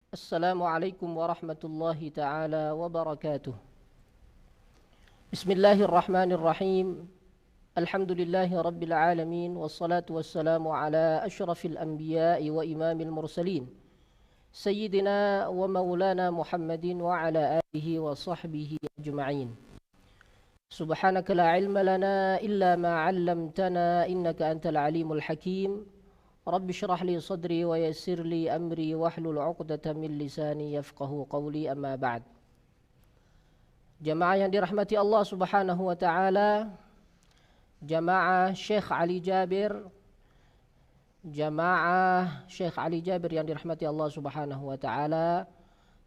Assalamualaikum warahmatullahi taala wabarakatuh. Bismillahirrahmanirrahim. Alhamdulillahi rabbil alamin wassalatu wassalamu ala asyrafil anbiya'i wa imamil mursalin sayyidina wa maulana Muhammadin wa ala alihi wa sahbihi ajma'in. Subhanaka la ilma lana illa ma 'allamtana innaka antal alimul hakim. Rabbi syrah li sadri wa yassir li amri wahlul 'uqdatam min lisani yafqahu qawli, amma ba'd. Jamaah yang dirahmati Allah Subhanahu wa taala, jamaah Syekh Ali Jabir, jamaah Syekh Ali Jabir yang dirahmati Allah Subhanahu wa taala,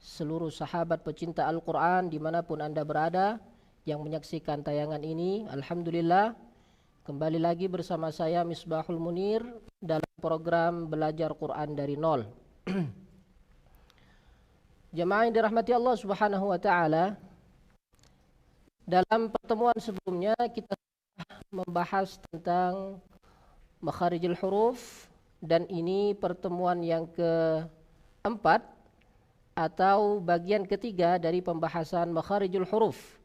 seluruh sahabat pecinta Al-Qur'an dimanapun Anda berada yang menyaksikan tayangan ini, alhamdulillah kembali lagi bersama saya Misbahul Munir dalam program Belajar Quran dari Nol. Jemaah yang dirahmati Allah Subhanahu wa taala, dalam pertemuan sebelumnya kita membahas tentang makharijul huruf, dan ini pertemuan yang keempat atau bagian ketiga dari pembahasan makharijul huruf.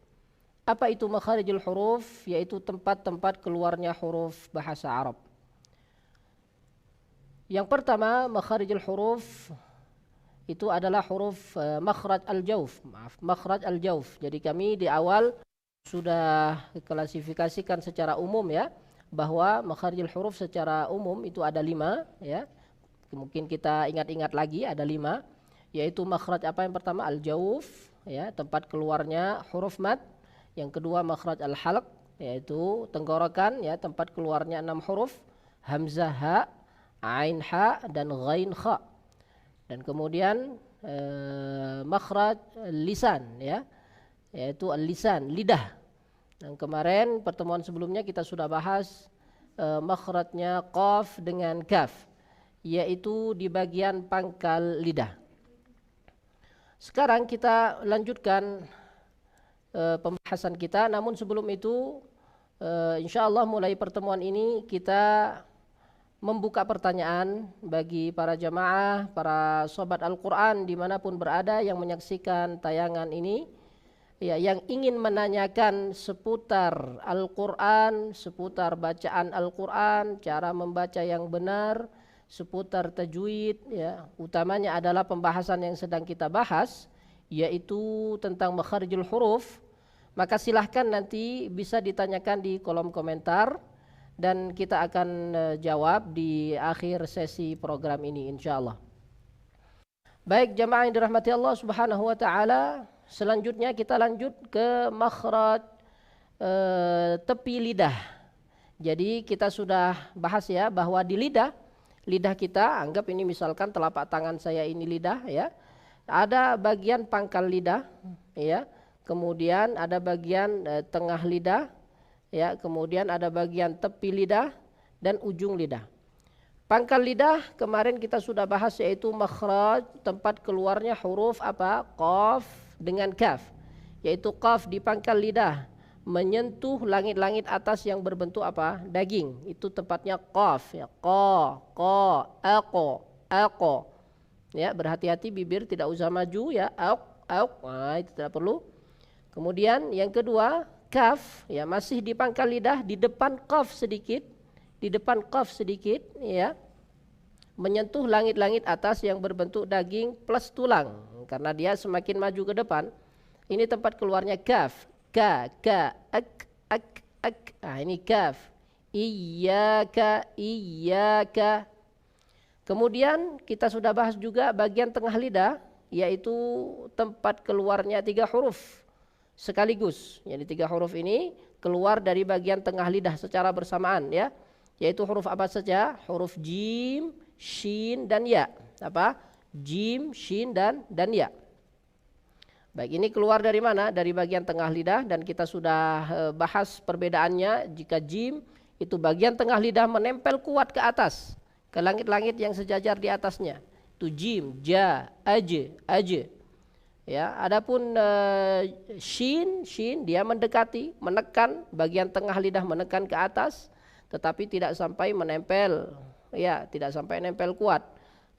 Apa itu makharijul huruf? Yaitu tempat-tempat keluarnya huruf bahasa Arab. Yang pertama, makharijul huruf itu adalah huruf makhraj al-jauf. Makhraj al-jauf. Jadi kami di awal sudah klasifikasikan secara umum ya, bahwa makharijul huruf secara umum itu ada 5 ya. Mungkin kita ingat-ingat lagi ada 5, yaitu makhraj apa yang pertama? Al-jauf ya, tempat keluarnya huruf mad. Yang kedua makhraj al-halq, yaitu tenggorokan ya, tempat keluarnya 6 huruf, hamzah ha, ain ha, dan ghain kha. Dan kemudian makhraj lisan ya, yaitu al-lisan, lidah. Dan kemarin pertemuan sebelumnya kita sudah bahas makhrajnya qaf dengan kaf, yaitu di bagian pangkal lidah. Sekarang kita lanjutkan pembahasan kita, namun sebelum itu insyaallah mulai pertemuan ini kita membuka pertanyaan bagi para jamaah, para sobat Al-Quran dimanapun berada yang menyaksikan tayangan ini ya, yang ingin menanyakan seputar Al-Quran, seputar bacaan Al-Quran, cara membaca yang benar, seputar tajwid ya, utamanya adalah pembahasan yang sedang kita bahas, yaitu tentang makharijul huruf. Maka silahkan nanti bisa ditanyakan di kolom komentar dan kita akan jawab di akhir sesi program ini insyaallah. Baik jamaah yang dirahmati Allah Subhanahu wa taala, selanjutnya kita lanjut ke makhraj tepi lidah. Jadi kita sudah bahas ya bahwa di lidah kita, anggap ini misalkan telapak tangan saya ini lidah ya, ada bagian pangkal lidah ya, kemudian ada bagian tengah lidah ya, kemudian ada bagian tepi lidah dan ujung lidah. Pangkal lidah kemarin kita sudah bahas, yaitu makhraj, tempat keluarnya huruf apa? Qaf dengan kaf, yaitu qaf di pangkal lidah menyentuh langit-langit atas yang berbentuk apa? Daging. Itu tempatnya qaf ya, qa, aqo, aqo. Ya, berhati-hati bibir tidak usah maju ya, nah, itu tidak perlu. Kemudian yang kedua kaf ya, masih di pangkal lidah, di depan qaf sedikit, ya, menyentuh langit-langit atas yang berbentuk daging plus tulang, karena dia semakin maju ke depan. Ini tempat keluarnya kaf, ka, ak. Nah, ini kaf, iyyaka. Kemudian kita sudah bahas juga bagian tengah lidah, yaitu tempat keluarnya 3 huruf sekaligus. Jadi 3 huruf ini keluar dari bagian tengah lidah secara bersamaan ya, yaitu huruf apa saja? Huruf jim, shin, dan ya. Apa? Jim, shin, dan ya. Baik, ini keluar dari mana? Dari bagian tengah lidah, dan kita sudah bahas perbedaannya. Jika jim itu bagian tengah lidah menempel kuat ke atas, ke langit-langit yang sejajar di atasnya, itu jim, ja, aje. Ya, adapun shin dia mendekati, menekan bagian tengah lidah, menekan ke atas, tetapi tidak sampai menempel, ya, tidak sampai nempel kuat.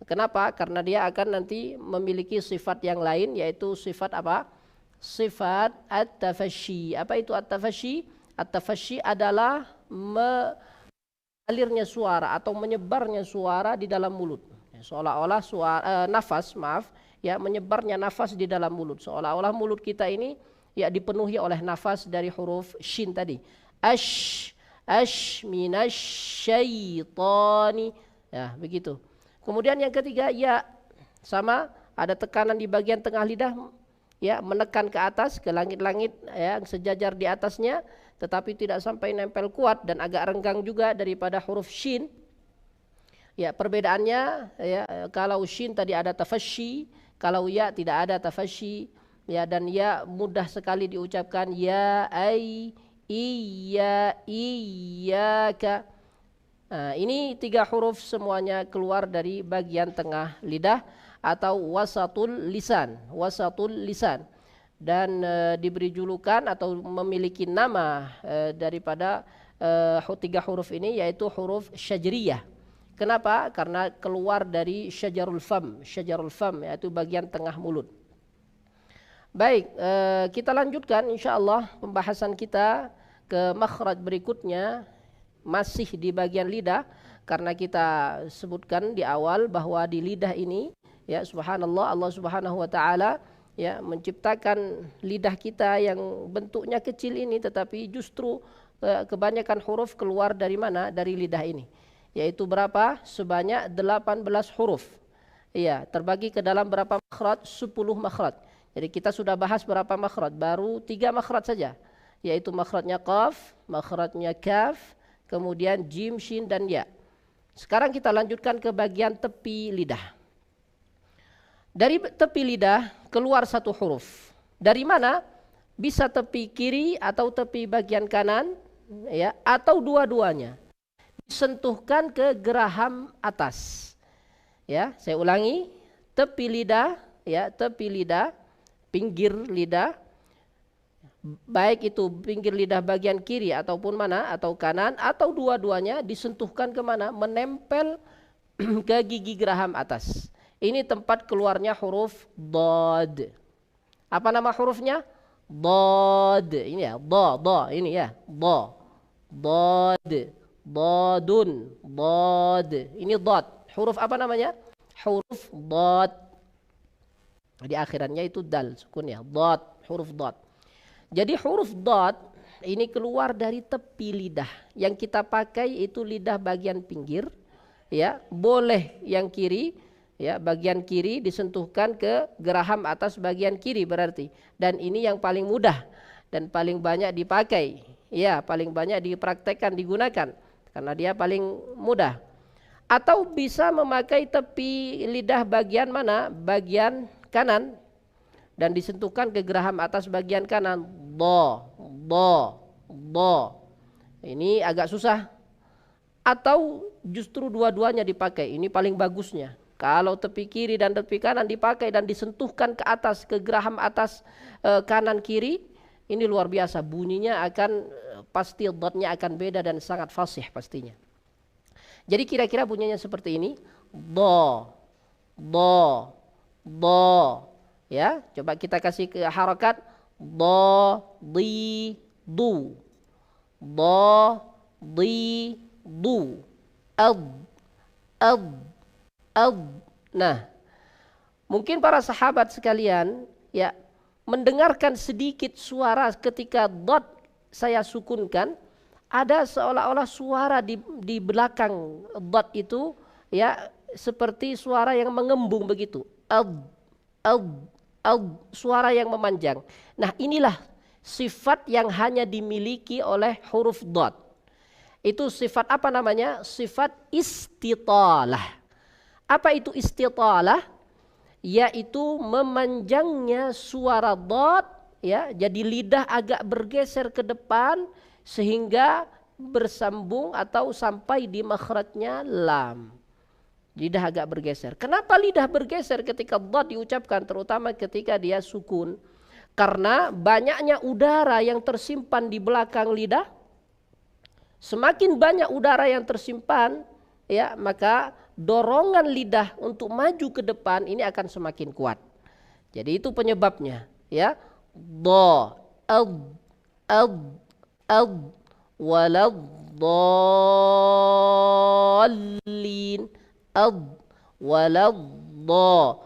Kenapa? Karena dia akan nanti memiliki sifat yang lain, yaitu sifat apa? Sifat at-tafasyi. Apa itu at-tafasyi? At-tafasyi adalah alirnya suara atau menyebarnya suara di dalam mulut. Seolah-olah nafas, ya, menyebarnya nafas di dalam mulut. Seolah-olah mulut kita ini ya dipenuhi oleh nafas dari huruf shin tadi. Ash minasyaitani. Ya, begitu. Kemudian yang ketiga, ya, sama, ada tekanan di bagian tengah lidah, ya, menekan ke atas, ke langit-langit ya, sejajar di atasnya, tetapi tidak sampai nempel kuat dan agak renggang juga daripada huruf shin. Ya, perbedaannya, ya, kalau shin tadi ada tafasyi, kalau ya tidak ada tafasyi, ya, dan ya mudah sekali diucapkan, ya ai iyyaka. Nah, ini 3 huruf semuanya keluar dari bagian tengah lidah atau wasatul lisan, dan diberi julukan atau memiliki nama daripada 3 huruf ini, yaitu huruf syajriyah. Kenapa? Karena keluar dari syajarul fam, yaitu bagian tengah mulut. Baik, kita lanjutkan insyaallah pembahasan kita ke makhraj berikutnya, masih di bagian lidah, karena kita sebutkan di awal bahwa di lidah ini, ya, subhanallah, Allah Subhanahu wa taala ya menciptakan lidah kita yang bentuknya kecil ini, tetapi justru kebanyakan huruf keluar dari mana? Dari lidah ini. Yaitu berapa? Sebanyak 18 huruf. Iya, terbagi ke dalam berapa makhraj? 10 makhraj. Jadi kita sudah bahas berapa makhraj? Baru 3 makhraj saja. Yaitu makhrajnya qaf, makhrajnya kaf, kemudian jim, shin, dan ya. Sekarang kita lanjutkan ke bagian tepi lidah. Dari tepi lidah keluar 1 huruf. Dari mana? Bisa tepi kiri atau tepi bagian kanan, ya, atau dua-duanya. Sentuhkan ke geraham atas. Ya, saya ulangi, tepi lidah, ya, tepi lidah, pinggir lidah, baik itu pinggir lidah bagian kiri ataupun mana, atau kanan, atau dua-duanya, disentuhkan ke mana? Menempel ke gigi geraham atas. Ini tempat keluarnya huruf dad. Apa nama hurufnya? Dad. Ini ya, ini ya, dad. Dadun, dad. Ini dad. Huruf apa namanya? Huruf dad. Di akhirannya itu dal, sukun ya. Dad, huruf dad. Jadi huruf dad ini keluar dari tepi lidah. Yang kita pakai itu lidah bagian pinggir, ya. Boleh yang kiri, ya, bagian kiri disentuhkan ke geraham atas bagian kiri berarti. Dan ini yang paling mudah dan paling banyak dipakai. Ya, paling banyak dipraktekkan, digunakan. Karena dia paling mudah. Atau bisa memakai tepi lidah bagian mana? Bagian kanan, dan disentuhkan ke geraham atas bagian kanan. Do. Ini agak susah. Atau justru dua-duanya dipakai. Ini paling bagusnya. Kalau tepi kiri dan tepi kanan dipakai dan disentuhkan ke atas, ke geraham atas kanan kiri, ini luar biasa. Bunyinya akan pasti dotnya akan beda dan sangat fasih pastinya. Jadi kira-kira bunyinya seperti ini. Do. Ya, coba kita kasih ke harakat. Do, di, du. Do, di, du. Ad. Nah, mungkin para sahabat sekalian, ya, mendengarkan sedikit suara ketika dot saya sukunkan, ada seolah-olah suara di belakang dot itu, ya, seperti suara yang mengembung begitu. Suara yang memanjang. Nah, inilah sifat yang hanya dimiliki oleh huruf dot. Itu sifat apa namanya? Sifat istitalah. Apa itu istitalah? Yaitu memanjangnya suara dot, ya, jadi lidah agak bergeser ke depan sehingga bersambung atau sampai di makhrajnya lam. Lidah agak bergeser. Kenapa lidah bergeser ketika dot diucapkan, terutama ketika dia sukun? Karena banyaknya udara yang tersimpan di belakang lidah. Semakin banyak udara yang tersimpan, ya, maka dorongan lidah untuk maju ke depan ini akan semakin kuat. Jadi itu penyebabnya, ya. Dha, ad, ad, ad, waladdallin, ad, waladda,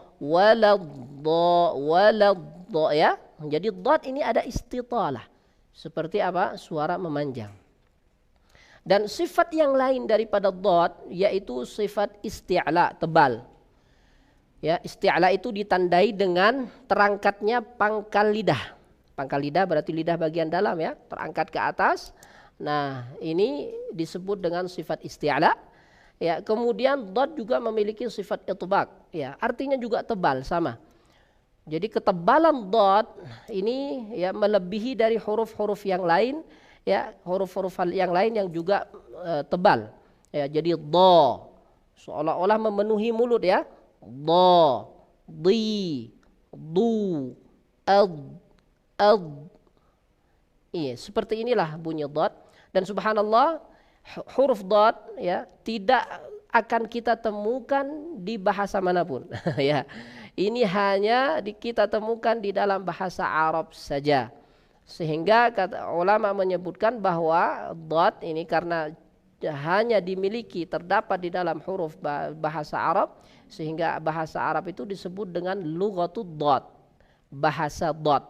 waladda, ya. Jadi dad ini ada istitalah. Seperti apa? Suara memanjang. Dan sifat yang lain daripada dad yaitu sifat isti'la, tebal. Ya, isti'la itu ditandai dengan terangkatnya pangkal lidah. Pangkal lidah berarti lidah bagian dalam, ya, terangkat ke atas. Nah, ini disebut dengan sifat isti'la. Ya, kemudian dad juga memiliki sifat itbaq, ya, artinya juga tebal sama. Jadi ketebalan dad ini, ya, melebihi dari huruf-huruf yang lain, ya, huruf-huruf yang lain yang juga tebal. Ya, jadi dha seolah-olah memenuhi mulut, ya. Dha, di, du, ad, ad. Iya, seperti inilah bunyi dad. Dan subhanallah, huruf dad, ya, tidak akan kita temukan di bahasa manapun. Ya, ini hanya kita temukan di dalam bahasa Arab saja. Sehingga kata ulama menyebutkan bahwa dad ini karena hanya dimiliki, terdapat di dalam huruf bahasa Arab, sehingga bahasa Arab itu disebut dengan lughatud dad, bahasa dad.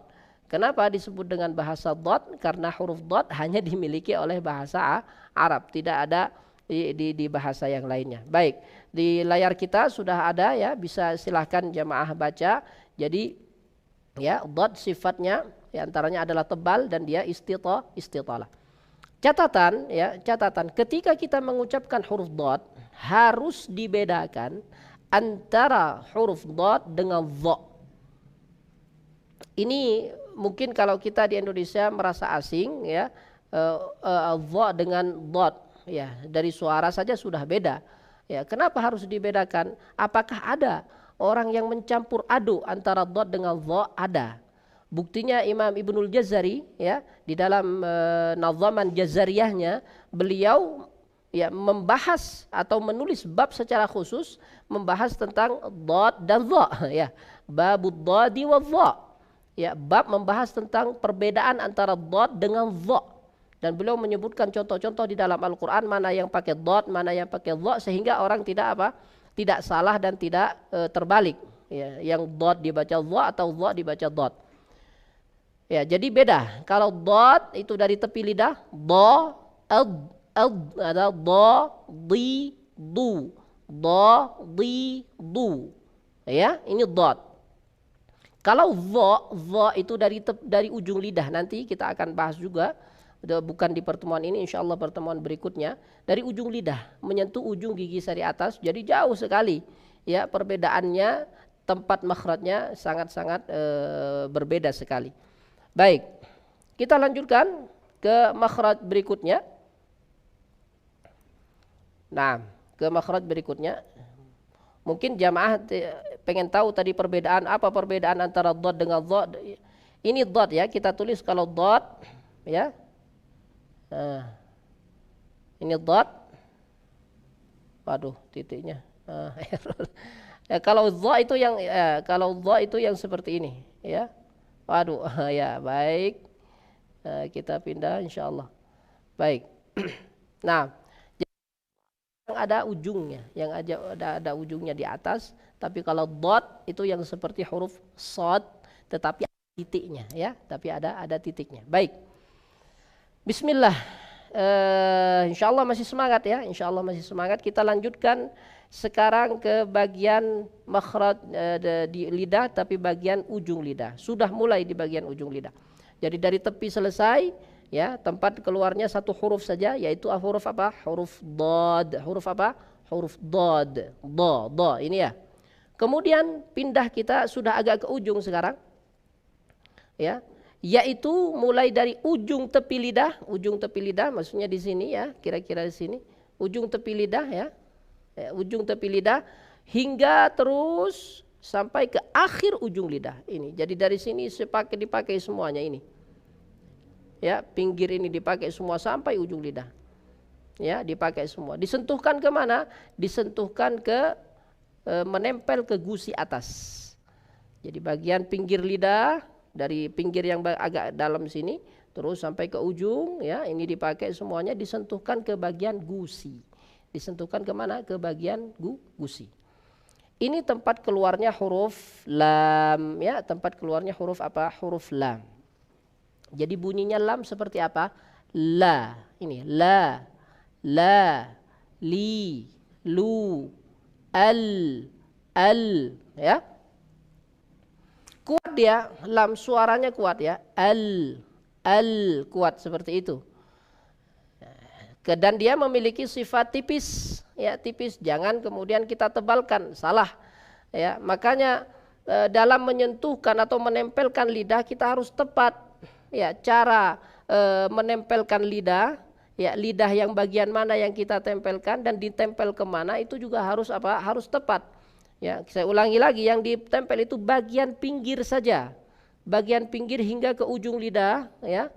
Kenapa disebut dengan bahasa dad? Karena huruf dad hanya dimiliki oleh bahasa Arab, tidak ada di bahasa yang lainnya. Baik, di layar kita sudah ada, ya, bisa silahkan jamaah baca. Jadi, ya, dad sifatnya antaranya adalah tebal dan dia istitalah. Catatan, ya, catatan, ketika kita mengucapkan huruf dad harus dibedakan antara huruf dad dengan dha. Ini mungkin kalau kita di Indonesia merasa asing, ya, dha dengan dad, ya, dari suara saja sudah beda. Ya, kenapa harus dibedakan? Apakah ada orang yang mencampur aduk antara dad dengan dha? Ada. Buktinya Imam Ibnul Jazari, ya, di dalam Nadhaman Jazariyahnya, beliau, ya, membahas atau menulis bab secara khusus membahas tentang dad dan dha, ya. Babud dadi wa dha. Ya, bab membahas tentang perbedaan antara dad dengan dha. Dan beliau menyebutkan contoh-contoh di dalam Al-Quran mana yang pakai dad, mana yang pakai dha, sehingga orang tidak salah dan tidak terbalik, ya, yang dad dibaca dha atau dha dibaca dad. Ya, jadi beda. Kalau dad itu dari tepi lidah, dha, ad, ada dha, di, du, dha, di, du. Ya, ini dad. Kalau dha itu dari ujung lidah, nanti kita akan bahas juga. Bukan di pertemuan ini, insya Allah pertemuan berikutnya. Dari ujung lidah menyentuh ujung gigi sari atas, jadi jauh sekali, ya, perbedaannya, tempat makhrajnya sangat-sangat berbeda sekali. Baik, kita lanjutkan ke makhraj berikutnya. Nah, ke makhraj berikutnya, mungkin jamaah pengen tahu tadi apa perbedaan antara dad dengan dha. Ini dad, ya, kita tulis kalau dad, ya. Ini dad, waduh, titiknya. Ya, kalau dha itu yang seperti ini, ya. Waduh, ya, baik. Kita pindah insyaallah. Baik. Nah, yang ada ujungnya, ada ujungnya di atas, tapi kalau dad itu yang seperti huruf shad tetapi ada titiknya, ya, tapi ada titiknya. Baik. Bismillah, insyaallah masih semangat, ya, insyaallah masih semangat. Kita lanjutkan sekarang ke bagian makhraj di lidah, tapi bagian ujung lidah. Sudah mulai di bagian ujung lidah. Jadi dari tepi selesai, ya, tempat keluarnya satu huruf saja, yaitu huruf apa? Huruf dad. Huruf apa? Huruf dad. Dha, ini, ya. Kemudian pindah kita sudah agak ke ujung sekarang, ya. Yaitu mulai dari ujung tepi lidah maksudnya di sini, ya, kira-kira di sini, ujung tepi lidah, ya, ujung tepi lidah hingga terus sampai ke akhir ujung lidah ini. Jadi dari sini dipakai semuanya ini, ya, pinggir ini dipakai semua sampai ujung lidah. ya, dipakai semua. Disentuhkan ke mana? Disentuhkan ke menempel ke gusi atas. Jadi bagian pinggir lidah, dari pinggir yang agak dalam sini terus sampai ke ujung, ya, ini dipakai semuanya, disentuhkan ke bagian gusi. Disentuhkan ke mana? Ke bagian gusi. Ini tempat keluarnya huruf lam, ya, tempat keluarnya huruf apa? Huruf lam. Jadi bunyinya lam seperti apa? La. Ini la, la, li, lu, al, ya. Kuat dia, lam suaranya kuat ya, al kuat seperti itu. Dan dia memiliki sifat tipis, ya, tipis. Jangan kemudian kita tebalkan, salah. Ya, makanya dalam menyentuhkan atau menempelkan lidah kita harus tepat. Ya, cara menempelkan lidah, ya, lidah yang bagian mana yang kita tempelkan dan ditempel kemana itu juga harus apa? Harus tepat. Ya, saya ulangi lagi, yang ditempel itu bagian pinggir saja, bagian pinggir hingga ke ujung lidah, ya.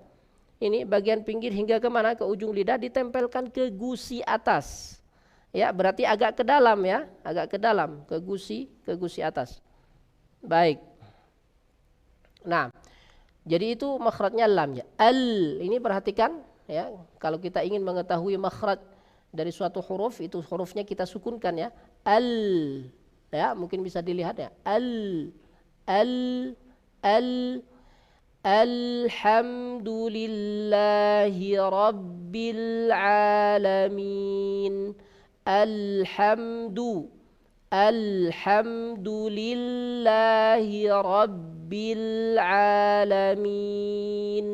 Ini bagian pinggir hingga ke mana? Ke ujung lidah, ditempelkan ke gusi atas. Ya, berarti agak ke dalam ya, agak ke dalam, ke gusi atas. Baik. Nah, jadi itu makhrajnya lam ya. Al, ini perhatikan ya, kalau kita ingin mengetahui makhraj dari suatu huruf, itu hurufnya kita sukunkan ya. Al. Ya, mungkin bisa dilihat ya. Alhamdulillahi rabbil alamin. Alhamdulillahi rabbil alamin.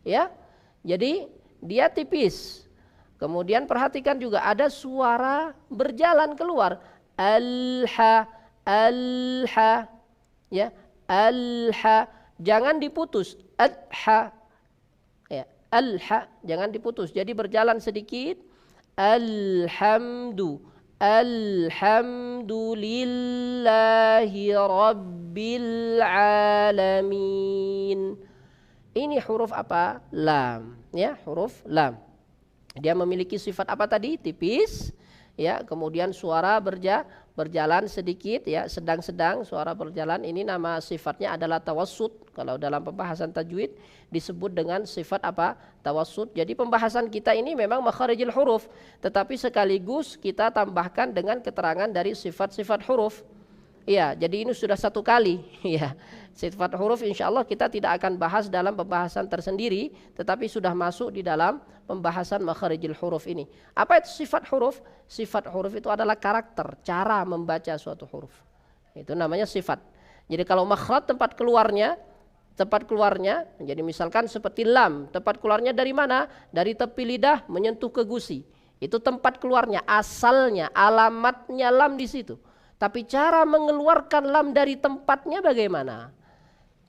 Ya. Jadi dia tipis. Kemudian perhatikan juga ada suara berjalan keluar. Alha, ya, alha, jangan diputus. Alha, ya, alha, jangan diputus. Jadi berjalan sedikit. Alhamdulillahi rabbil alamin. Ini huruf apa? Lam, ya, huruf lam. Dia memiliki sifat apa tadi? Tipis. Ya, kemudian suara berjalan sedikit ya, sedang-sedang suara berjalan. Ini nama sifatnya adalah tawassut. Kalau dalam pembahasan tajwid disebut dengan sifat apa? Tawassut. Jadi pembahasan kita ini memang makharijul huruf, tetapi sekaligus kita tambahkan dengan keterangan dari sifat-sifat huruf. Iya, jadi ini sudah satu kali ya. Sifat huruf insya Allah kita tidak akan bahas dalam pembahasan tersendiri, tetapi sudah masuk di dalam pembahasan makharijul huruf ini. Apa itu sifat huruf? Sifat huruf itu adalah karakter, cara membaca suatu huruf. Itu namanya sifat. Jadi kalau makhraj tempat keluarnya, jadi misalkan seperti lam, tempat keluarnya dari mana? Dari tepi lidah menyentuh ke gusi. Itu tempat keluarnya, asalnya, alamatnya lam di situ. Tapi cara mengeluarkan lam dari tempatnya bagaimana?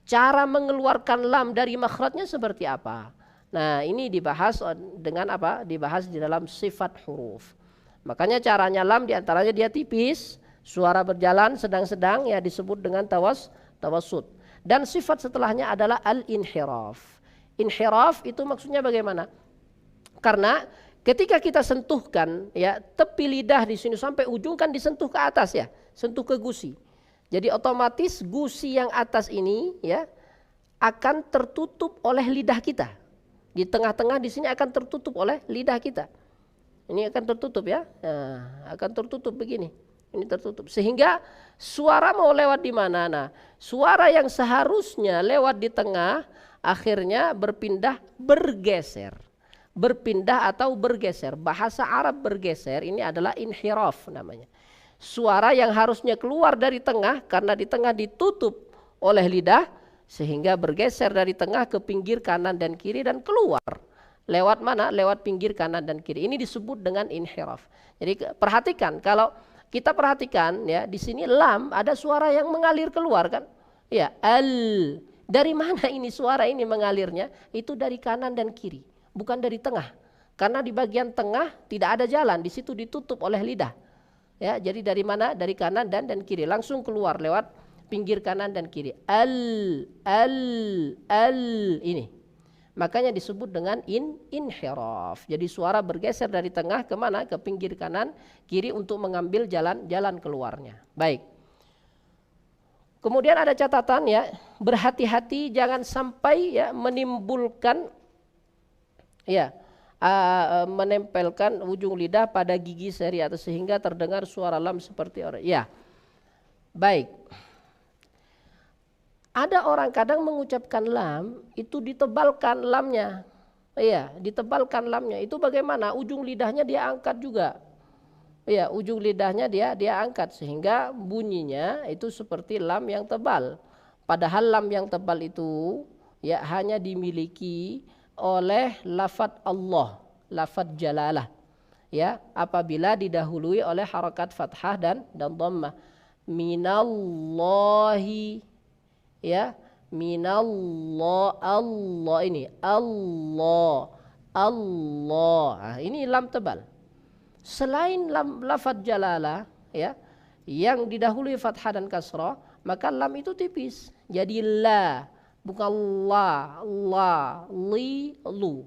Cara mengeluarkan lam dari makhrajnya seperti apa? Nah, ini dibahas dengan apa? Dibahas di dalam sifat huruf. Makanya caranya lam diantaranya dia tipis, suara berjalan sedang-sedang ya, disebut dengan tawassut. Dan sifat setelahnya adalah al-inhiraf. Inhiraf itu maksudnya bagaimana? Karena ketika kita sentuhkan ya, tepi lidah di sini sampai ujung kan disentuh ke atas ya, sentuh ke gusi. Jadi otomatis gusi yang atas ini ya akan tertutup oleh lidah kita. Di tengah-tengah di sini akan tertutup oleh lidah kita. Ini akan tertutup ya, nah, akan tertutup begini. Ini tertutup sehingga suara mau lewat di mana? Nah, suara yang seharusnya lewat di tengah akhirnya bergeser. Berpindah atau bergeser. Bahasa Arab bergeser ini adalah inhiraf namanya. Suara yang harusnya keluar dari tengah karena di tengah ditutup oleh lidah sehingga bergeser dari tengah ke pinggir kanan dan kiri dan keluar. Lewat mana? Lewat pinggir kanan dan kiri. Ini disebut dengan inhiraf. Jadi perhatikan, kalau kita perhatikan ya, di sini lam ada suara yang mengalir keluar kan? Ya, al. Dari mana ini suara ini mengalirnya? Itu dari kanan dan kiri. Bukan dari tengah, karena di bagian tengah tidak ada jalan, di situ ditutup oleh lidah. Ya, jadi dari mana? Dari kanan dan kiri, langsung keluar lewat pinggir kanan dan kiri. Al ini. Makanya disebut dengan inhiraf. Jadi suara bergeser dari tengah ke mana? Ke pinggir kanan, kiri untuk mengambil jalan keluarnya. Baik. Kemudian ada catatan ya, berhati-hati jangan sampai ya menimbulkan ya menempelkan ujung lidah pada gigi seri atas sehingga terdengar suara lam seperti orang. Ya. Baik. Ada orang kadang mengucapkan lam itu ditebalkan lamnya. Iya, ditebalkan lamnya. Itu bagaimana? Ujung lidahnya dia angkat juga. Iya, ujung lidahnya dia angkat sehingga bunyinya itu seperti lam yang tebal. Padahal lam yang tebal itu ya hanya dimiliki oleh lafadz Allah, lafadz jalalah. Ya, apabila didahului oleh harakat fathah dan dhammah. Minallahi ya, minallah, Allah ini Allah, Allah. Nah, ini lam tebal. Selain lafadz jalalah ya yang didahului fathah dan kasrah, maka lam itu tipis. Jadi la, bukan la, li, lu.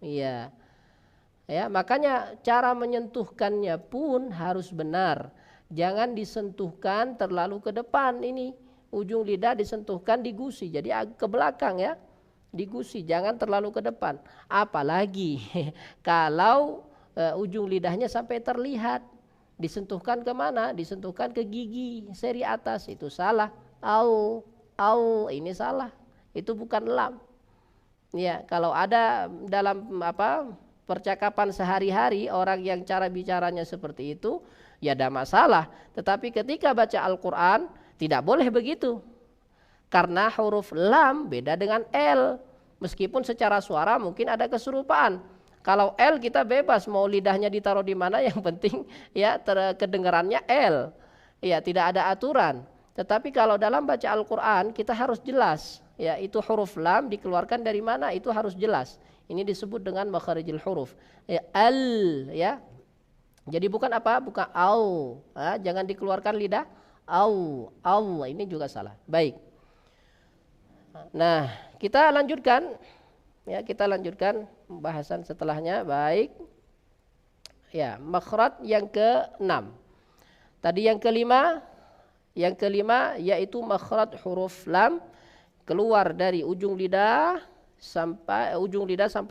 Ya. Ya, makanya cara menyentuhkannya pun harus benar. Jangan disentuhkan terlalu ke depan ini. Ujung lidah disentuhkan di gusi, jadi ke belakang ya, di gusi, jangan terlalu ke depan. Apalagi kalau ujung lidahnya sampai terlihat, disentuhkan ke mana? Disentuhkan ke gigi seri atas, itu salah. Al ini salah, itu bukan lam. Ya, kalau ada dalam percakapan sehari-hari orang yang cara bicaranya seperti itu, ya ada masalah. Tetapi ketika baca Al-Quran tidak boleh begitu. Karena huruf lam beda dengan L. Meskipun secara suara mungkin ada keserupaan. Kalau L kita bebas mau lidahnya ditaruh di mana, yang penting ya kedengarannya L. Ya, tidak ada aturan. Tetapi kalau dalam baca Al-Quran kita harus jelas. Ya, itu huruf lam dikeluarkan dari mana, itu harus jelas. Ini disebut dengan makharijul huruf. Ya, al ya. Jadi bukan bukan au. Jangan dikeluarkan lidah. Allah ini juga salah. Baik. Nah, kita lanjutkan. Ya, kita lanjutkan pembahasan setelahnya. Baik. Ya, makhraj yang ke-6. Tadi yang kelima yaitu makhraj huruf lam keluar dari ujung lidah sampai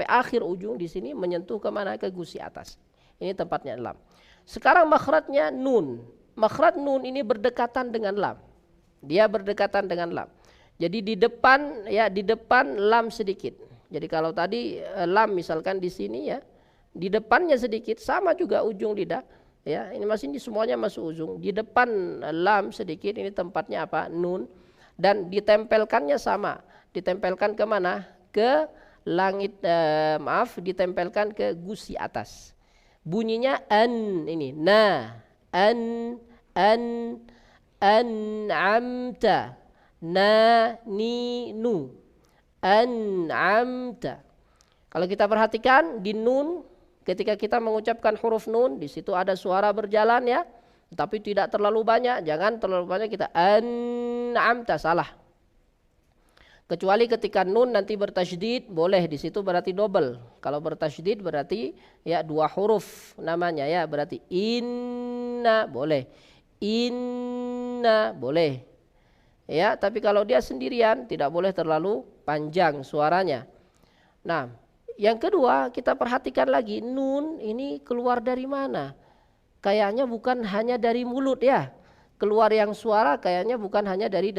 akhir ujung di sini menyentuh ke mana? Ke gusi atas. Ini tempatnya lam. Sekarang makhrajnya nun. Makhraj nun ini berdekatan dengan lam. Dia berdekatan dengan lam. Jadi di depan lam sedikit. Jadi kalau tadi lam misalkan di sini ya, di depannya sedikit sama juga ujung lidah. Ya, ini semuanya masuk ujung. Di depan lam sedikit, ini tempatnya nun. Dan ditempelkannya sama. Ditempelkan ke mana? Ke langit, ditempelkan ke gusi atas. Bunyinya an ini. Nah, an'amta, nu, an'amta. Kalau kita perhatikan di nun, ketika kita mengucapkan huruf nun, di situ ada suara berjalan ya, tapi tidak terlalu banyak. Jangan terlalu banyak kita an'amta, salah. Kecuali ketika nun nanti bertasydid, boleh, di situ berarti double. Kalau bertasydid berarti ya 2 huruf namanya ya, berarti inna boleh. Inna boleh. Ya, tapi kalau dia sendirian tidak boleh terlalu panjang suaranya. Nah, yang kedua kita perhatikan lagi, nun ini keluar dari mana? Kayaknya bukan hanya dari mulut ya. Keluar yang suara kayaknya bukan hanya dari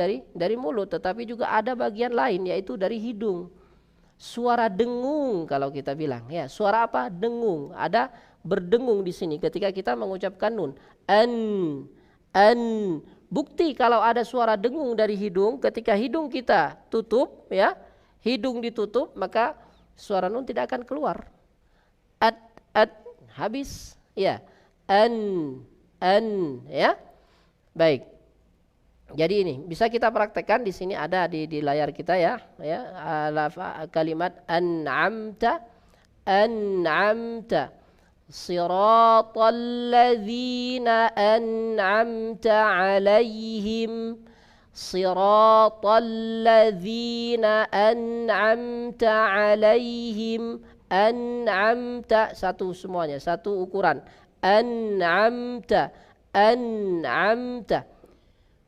mulut, tetapi juga ada bagian lain yaitu dari hidung. Suara dengung kalau kita bilang ya. Suara apa? Dengung. Ada berdengung di sini ketika kita mengucapkan nun. Bukti kalau ada suara dengung dari hidung, ketika hidung kita tutup ya, hidung ditutup, maka suara nun tidak akan keluar. Habis ya. Ya. Baik. Jadi ini bisa kita praktekkan, di sini ada di layar kita ya, kalimat an'amta siratal ladzina an'amta alaihim Siratal ladzina an'amta alaihim. An'amta, satu semuanya, satu ukuran. An'amta, an'amta.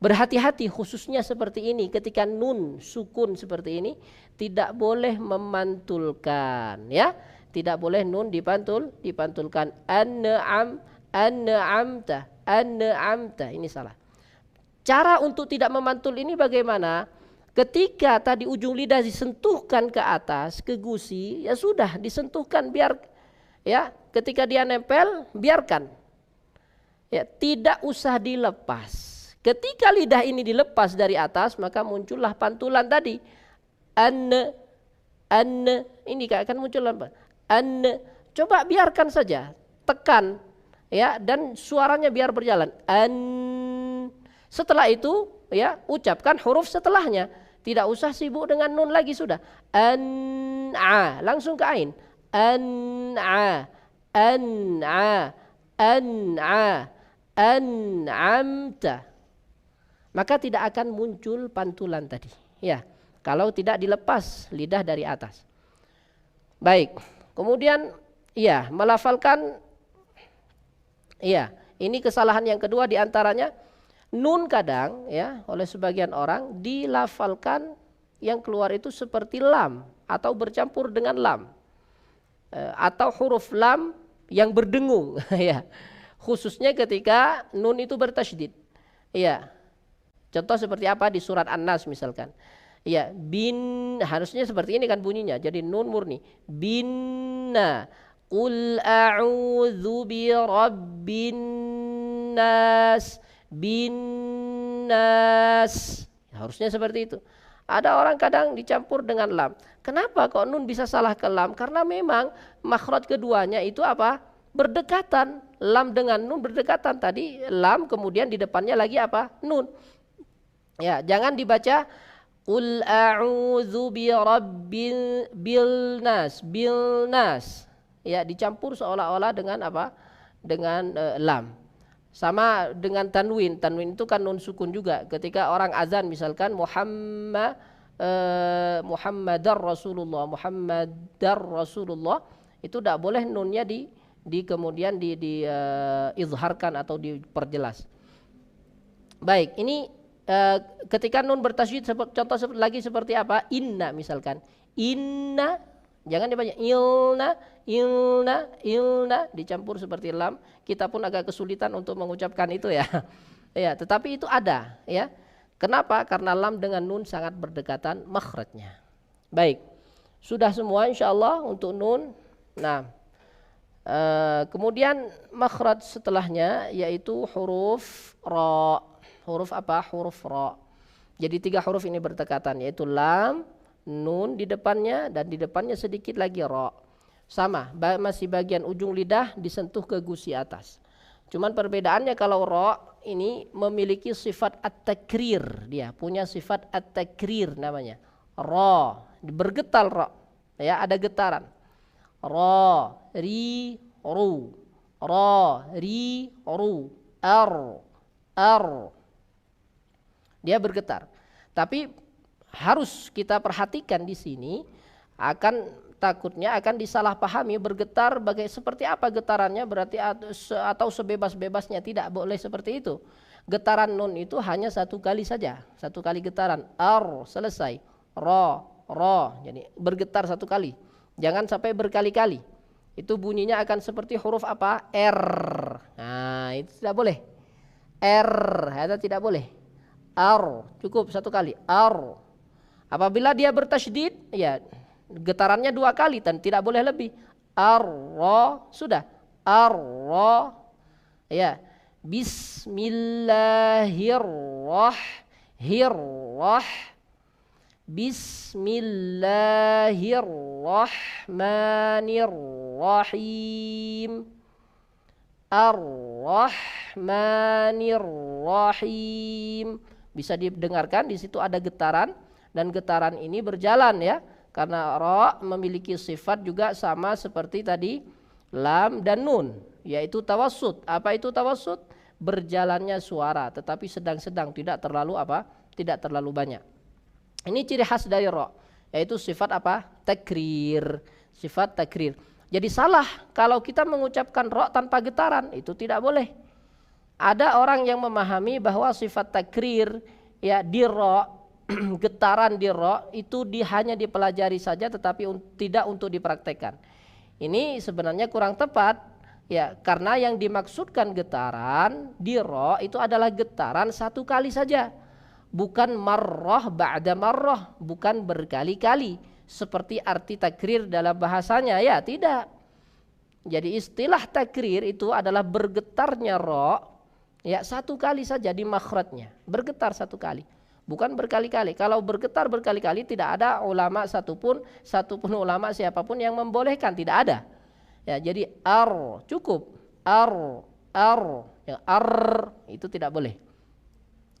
Berhati-hati khususnya seperti ini, ketika nun sukun seperti ini tidak boleh memantulkan, ya. Tidak boleh nun dipantulkan. An'amta, an'amta, ini salah. Cara untuk tidak memantul ini bagaimana? Ketika tadi ujung lidah disentuhkan ke atas, ke gusi, ya sudah disentuhkan, biar ya, ketika dia nempel biarkan. Ya, tidak usah dilepas. Ketika lidah ini dilepas dari atas, maka muncullah pantulan tadi. An, ini akan muncul apa? An, coba biarkan saja, tekan ya, dan suaranya biar berjalan. An. Setelah itu ya, ucapkan huruf setelahnya. Tidak usah sibuk dengan nun lagi, sudah. An'a, langsung ke ain. An'a, an'a, an'a, an'amta. Maka tidak akan muncul pantulan tadi. Ya, kalau tidak dilepas lidah dari atas. Baik. Kemudian ya, melafalkan, ya, ini kesalahan yang kedua diantaranya. Nun kadang ya oleh sebagian orang dilafalkan yang keluar itu seperti lam atau bercampur dengan lam, atau huruf lam yang berdengung ya, khususnya ketika nun itu bertasydid. Ya, contoh seperti apa di surat An-Nas misalkan. Ya, bin, harusnya seperti ini kan bunyinya, jadi nun murni. Binna, qul a'udzu bi rabbin nas, binnas, harusnya seperti itu. Ada orang kadang dicampur dengan lam. Kenapa kok nun bisa salah ke lam? Karena memang makhraj keduanya itu apa? Berdekatan. Lam dengan nun berdekatan. Tadi lam, kemudian di depannya lagi apa? Nun. Ya, jangan dibaca qul a'udzu bi rabbil bilnas, bilnas. Ya, dicampur seolah-olah dengan apa? Dengan lam. Sama dengan tanwin. Tanwin itu kan nun sukun juga. Ketika orang azan misalkan Muhammadar Rasulullah, Muhammadar Rasulullah, itu tidak boleh nunnya kemudian izharkan atau diperjelas. Baik, ini ketika nun bertasydid, contoh lagi seperti apa? Inna misalkan. Inna, jangan dibaca ilna, ilna, ilna, dicampur seperti lam. Kita pun agak kesulitan untuk mengucapkan itu ya. Ya, tetapi itu ada ya. Kenapa? Karena lam dengan nun sangat berdekatan makhrajnya. Baik, sudah semua insyaallah untuk nun. Nah, kemudian makhraj setelahnya yaitu huruf ra. Huruf apa? Huruf ra. Jadi 3 huruf ini berdekatan, yaitu lam, nun di depannya, dan di depannya sedikit lagi ra. Sama, masih bagian ujung lidah disentuh ke gusi atas. Cuman perbedaannya kalau ra ini memiliki sifat at-takrir, dia punya sifat at-takrir namanya. Ra, bergetar ra. Ya, ada getaran. Ra, ri, ru. Ra, ri, ru. Ar. Dia bergetar. Tapi harus kita perhatikan di sini, takutnya akan disalahpahami bergetar seperti apa getarannya, berarti atau sebebas-bebasnya. Tidak boleh seperti itu. Getaran nun itu hanya 1 kali saja, 1 kali getaran. Ar, selesai. Ra, jadi bergetar 1 kali. Jangan sampai berkali-kali. Itu bunyinya akan seperti huruf apa? R. Nah, itu tidak boleh. R, itu tidak boleh. Ar, cukup 1 kali. Ar. Apabila dia bertasydid, ya getarannya 2 kali dan tidak boleh lebih. Ar-ra, sudah. Ar-ra. Ya. Bismillahirrahmanirrahim. Ar-Rahmanir-Rahim. Bisa didengarkan di situ ada getaran, dan getaran ini berjalan ya, karena ra memiliki sifat juga sama seperti tadi lam dan nun, yaitu tawassut. Apa itu tawassut? Berjalannya suara tetapi sedang-sedang, tidak terlalu apa? tidak terlalu banyak. Ini ciri khas dari ro, yaitu sifat apa? Takrir, sifat takrir. Jadi salah kalau kita mengucapkan ro tanpa getaran, itu tidak boleh. Ada orang yang memahami bahwa sifat takrir ya di ro, getaran di ro itu hanya dipelajari saja tetapi tidak untuk dipraktekkan. Ini sebenarnya kurang tepat ya, karena yang dimaksudkan getaran di ro itu adalah getaran satu kali saja, bukan marrah ba'da marrah, bukan berkali-kali seperti arti takrir dalam bahasanya, ya tidak. Jadi istilah takrir itu adalah bergetarnya ro ya satu kali saja di makhrajnya, bergetar satu kali, bukan berkali-kali. Kalau bergetar berkali-kali tidak ada ulama satupun ulama siapapun yang membolehkan, tidak ada. Ya, jadi ar cukup, ar ya, ar itu tidak boleh.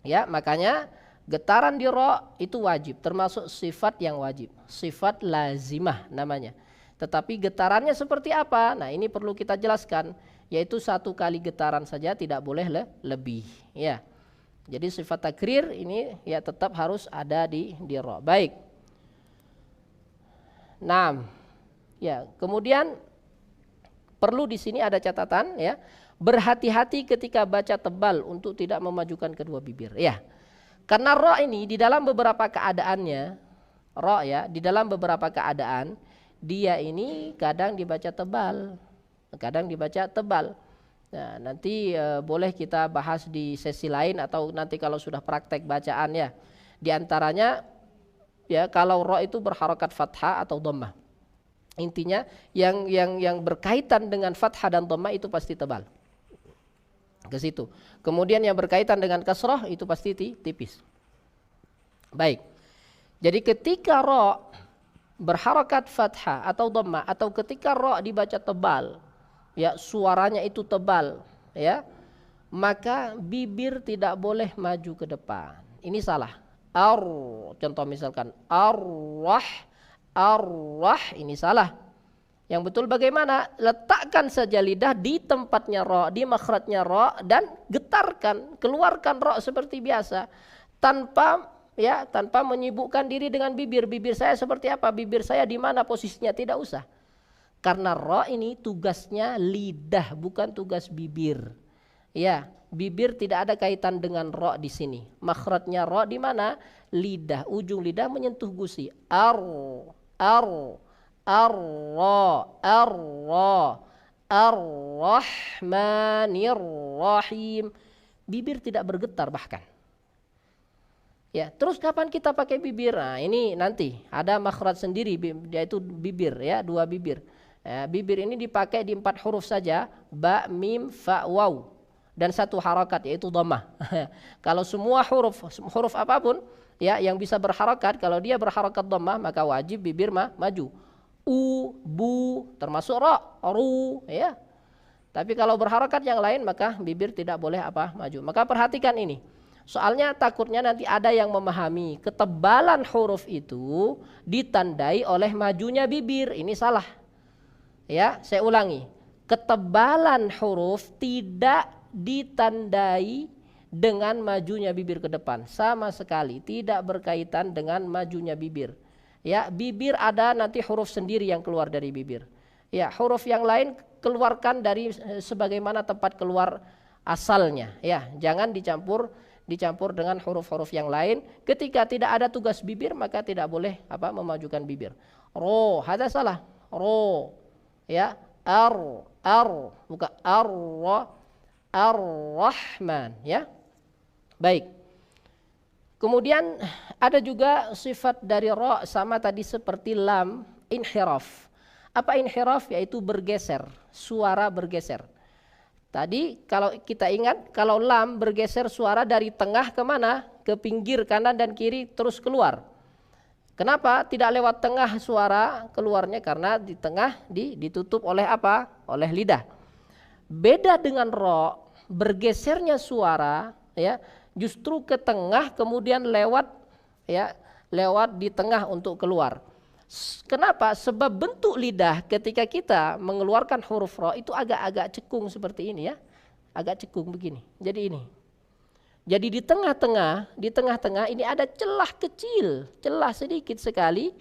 Ya, makanya getaran di ro itu wajib, termasuk sifat yang wajib, sifat lazimah namanya. Tetapi getarannya seperti apa? Nah, ini perlu kita jelaskan, yaitu satu kali getaran saja, tidak boleh lebih. Ya, jadi sifat takrir ini ya tetap harus ada di ro. Baik. Nah, ya kemudian perlu di sini ada catatan ya, berhati-hati ketika baca tebal untuk tidak memajukan kedua bibir. Ya. Karena ro ini di dalam beberapa keadaannya, ro ya, di dalam beberapa keadaan dia ini kadang dibaca tebal, kadang dibaca tebal. Nah, nanti boleh kita bahas di sesi lain atau nanti kalau sudah praktek bacaan ya. Di antaranya ya kalau ro itu berharokat fathah atau dhammah. Intinya yang berkaitan dengan fathah dan dhammah itu pasti tebal. Ke situ. Kemudian yang berkaitan dengan kasrah itu pasti tipis. Baik. Jadi ketika ro berharokat fathah atau dhammah atau ketika ro dibaca tebal, ya suaranya itu tebal, ya, maka bibir tidak boleh maju ke depan. Ini salah. Contoh misalkan arwah, ini salah. Yang betul bagaimana? Letakkan saja lidah di tempatnya ro, di makhrajnya ro, dan getarkan, keluarkan ro seperti biasa, tanpa menyibukkan diri dengan bibir. Bibir saya seperti apa? Bibir saya di mana posisinya? Tidak usah. Karena ro ini tugasnya lidah, bukan tugas bibir. Ya, bibir tidak ada kaitan dengan ro di sini. Makhrajnya ro di mana? Lidah, ujung lidah menyentuh gusi. Ar-Rahmanir-Rahim. Bibir tidak bergetar bahkan. Ya, terus kapan kita pakai bibir? Nah, ini nanti ada makhraj sendiri, yaitu bibir ya, dua bibir. Ya, bibir ini dipakai di 4 huruf saja, ba, mim, fa, waw, dan 1 harakat yaitu dhammah. Kalau semua huruf apapun ya yang bisa berharakat, kalau dia berharakat dhammah maka wajib bibir maju. U, bu, termasuk ro, ru, ya. Tapi kalau berharakat yang lain maka bibir tidak boleh maju. Maka perhatikan ini. Soalnya takutnya nanti ada yang memahami ketebalan huruf itu ditandai oleh majunya bibir. Ini salah. Ya, saya ulangi. Ketebalan huruf tidak ditandai dengan majunya bibir ke depan. Sama sekali tidak berkaitan dengan majunya bibir. Ya, bibir ada nanti huruf sendiri yang keluar dari bibir. Ya, huruf yang lain keluarkan dari sebagaimana tempat keluar asalnya. Ya, jangan dicampur dengan huruf-huruf yang lain. Ketika tidak ada tugas bibir maka tidak boleh memajukan bibir. Ro, hada salah. Ro. Ya, bukan ar-Rahman, ya. Baik. Kemudian ada juga sifat dari ro sama tadi seperti lam, inhiraf. Apa inhiraf? Yaitu bergeser, suara bergeser. Tadi kalau kita ingat, kalau lam bergeser suara dari tengah kemana? Ke pinggir kanan dan kiri terus keluar. Kenapa tidak lewat tengah suara keluarnya? Karena di tengah ditutup oleh apa? Oleh lidah. Beda dengan ro, bergesernya suara ya justru ke tengah kemudian lewat di tengah untuk keluar. Kenapa? Sebab bentuk lidah ketika kita mengeluarkan huruf ro itu agak-agak cekung seperti ini ya. Agak cekung begini. Jadi ini. Jadi di tengah-tengah ini ada celah kecil, celah sedikit sekali,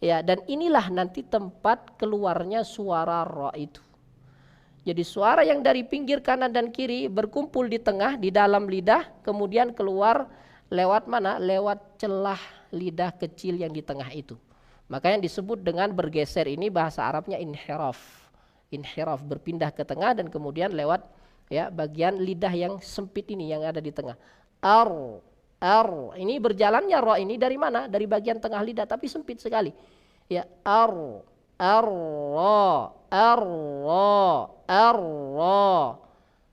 ya. Dan inilah nanti tempat keluarnya suara ro itu. Jadi suara yang dari pinggir kanan dan kiri berkumpul di tengah, di dalam lidah, kemudian keluar lewat mana? Lewat celah lidah kecil yang di tengah itu. Makanya disebut dengan bergeser ini bahasa Arabnya inhiraf. Inhiraf, berpindah ke tengah dan kemudian lewat ya bagian lidah yang sempit ini yang ada di tengah. Ar. Ini berjalannya ro ini dari mana? Dari bagian tengah lidah tapi sempit sekali. Ya, ar. Ar-ra,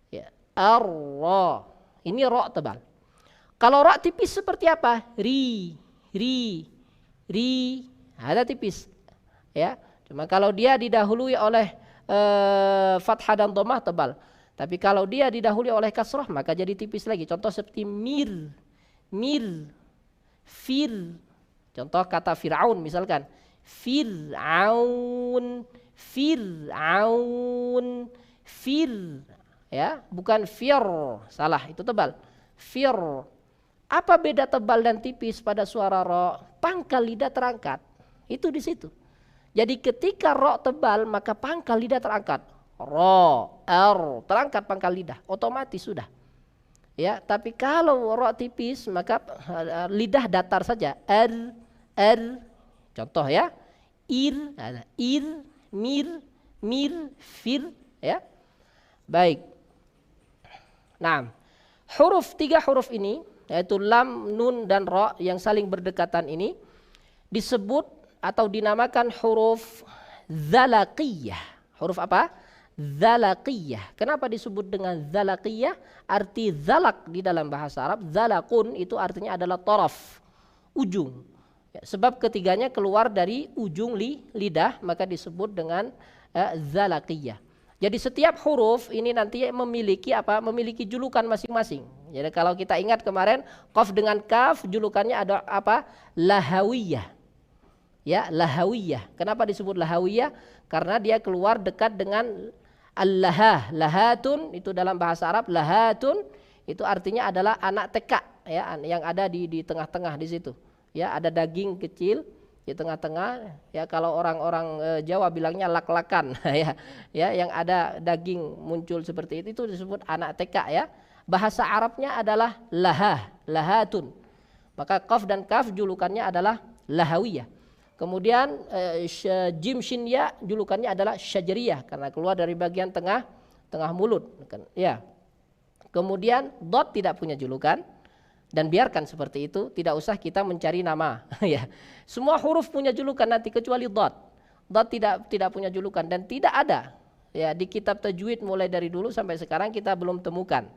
ya, ar-ra. Ini ro tebal. Kalau ro tipis seperti apa? Ri. Ada tipis. Ya, cuma kalau dia didahului oleh fathah dan dhammah tebal. Tapi kalau dia didahului oleh kasrah maka jadi tipis lagi. Contoh seperti mir, fir. Contoh kata Fir'aun misalkan. Fir'aun, ya, bukan fir, salah, itu tebal. Fir. Apa beda tebal dan tipis pada suara ro? Pangkal lidah terangkat. Itu di situ. Jadi ketika ro tebal maka pangkal lidah terangkat. Ro, terangkat pangkal lidah, otomatis sudah. Ya, tapi kalau ro tipis maka lidah datar saja. Contoh ya, ir, mir, fir, ya. Baik. Nah, tiga huruf ini, yaitu lam, nun, dan ro yang saling berdekatan ini disebut atau dinamakan huruf dzalaqiyah. Huruf apa? Dzalaqiyah. Kenapa disebut dengan dzalaqiyah? Arti dzalaq di dalam bahasa Arab, dzalaqun itu artinya adalah taraf, ujung. Ya, sebab ketiganya keluar dari ujung lidah maka disebut dengan dzalaqiyah. Jadi setiap huruf ini nanti memiliki apa? Memiliki julukan masing-masing. Jadi kalau kita ingat kemarin qaf dengan kaf julukannya ada apa? Lahawiyah. Ya, lahawiyah. Kenapa disebut lahawiyah? Karena dia keluar dekat dengan al-lahah. Lahatun itu dalam bahasa Arab, lahatun itu artinya adalah anak tekak ya, yang ada di tengah-tengah di situ. Ya, ada daging kecil di tengah-tengah. Ya, kalau orang-orang Jawa bilangnya lak-lakan ya. Ya, yang ada daging muncul seperti itu disebut anak teka ya. Bahasa Arabnya adalah lahatun. Maka qaf dan kaf julukannya adalah lahawiyah. Kemudian jim shin ya julukannya adalah syajariyah karena keluar dari bagian tengah mulut ya. Kemudian dot tidak punya julukan. Dan biarkan seperti itu, tidak usah kita mencari nama ya. Semua huruf punya julukan nanti kecuali dot. Dot tidak punya julukan dan tidak ada ya di kitab tajwid mulai dari dulu sampai sekarang kita belum temukan.